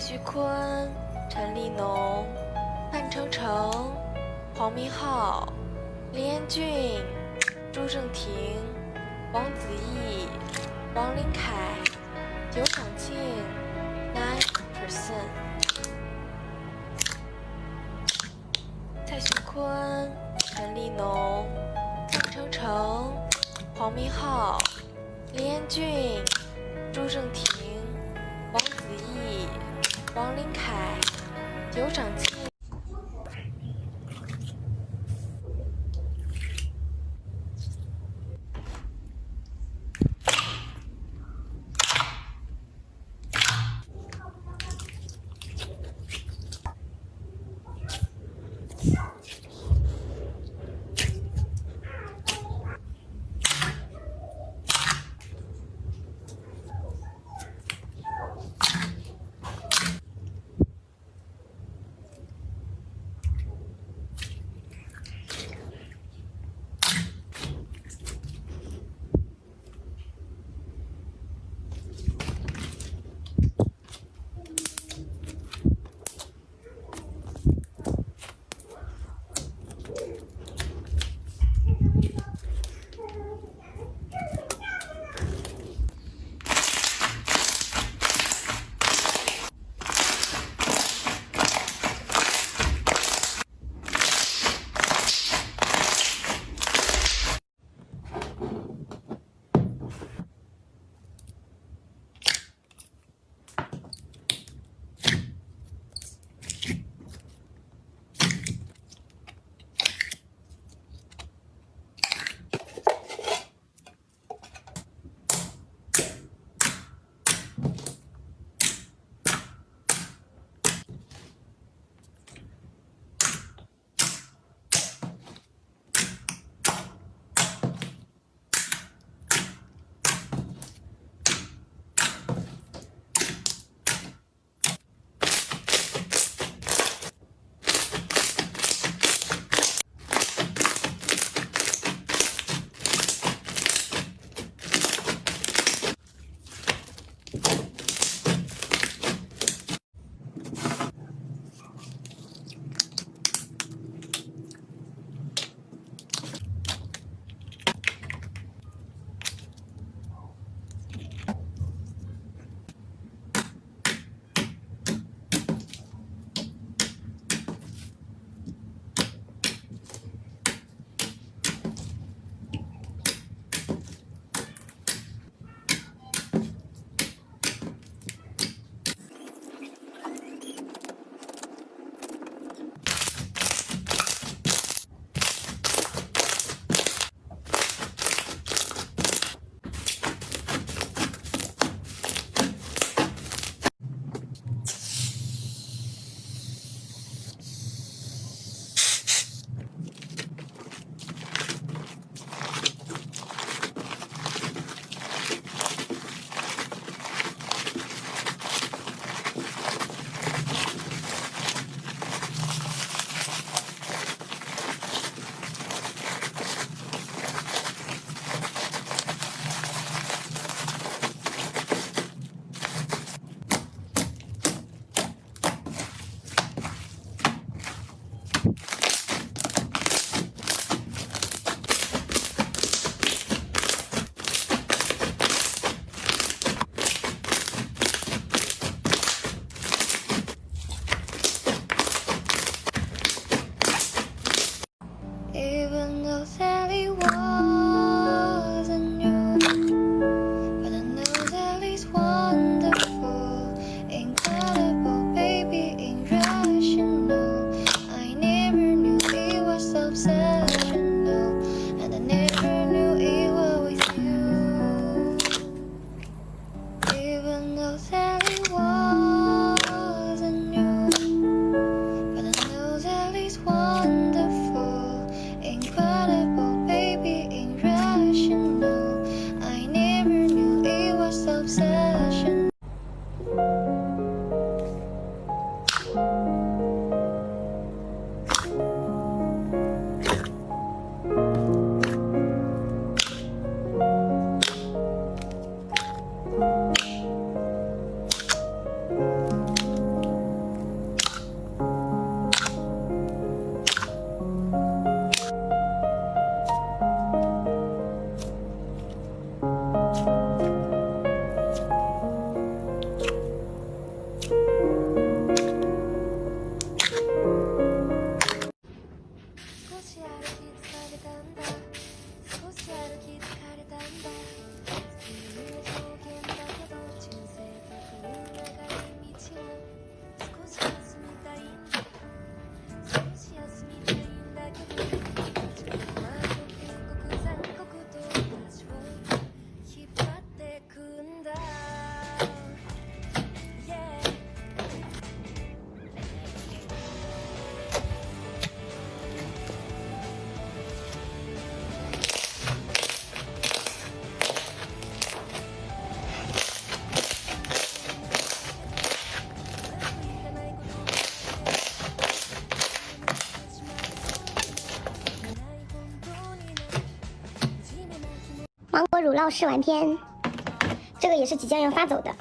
徐坤、陈立农、范丞丞、黄明昊、林彦俊、朱正廷、王子异、王林凯、尤长靖 9%。蔡徐坤、陈立农、范丞丞、黄明昊、林彦俊、朱正廷、王子异、王林凯、尤长靖。Even though Sally wasn't you, but I know Sally's wonderful, incredible, baby, irrational. I never knew it was obsessional, and I never knew it was with you. Even though Sally wasn't you, but I know Sally's wonderful, incredible, baby, irrational. I never knew it was obsession. 酪试玩篇，这个也是即将要发走的。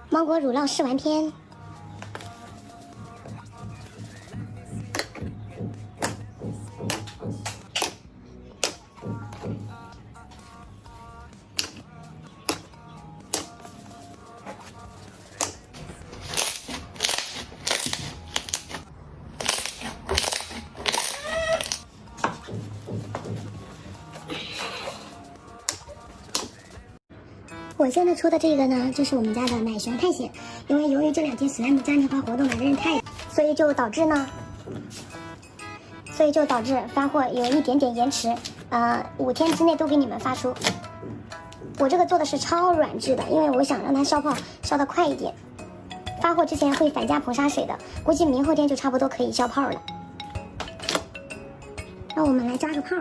芒果乳酪试玩篇。我现在出的这个呢，就是我们家的奶熊探险。因为由于这2天 slime 嘉年华活动来的人太，所以就导致发货有一点点延迟。5天之内都给你们发出。我这个做的是超软质的，因为我想让它烧泡烧得快一点。发货之前会反加硼砂水的，估计明后天就差不多可以消泡了。让我们来加个泡。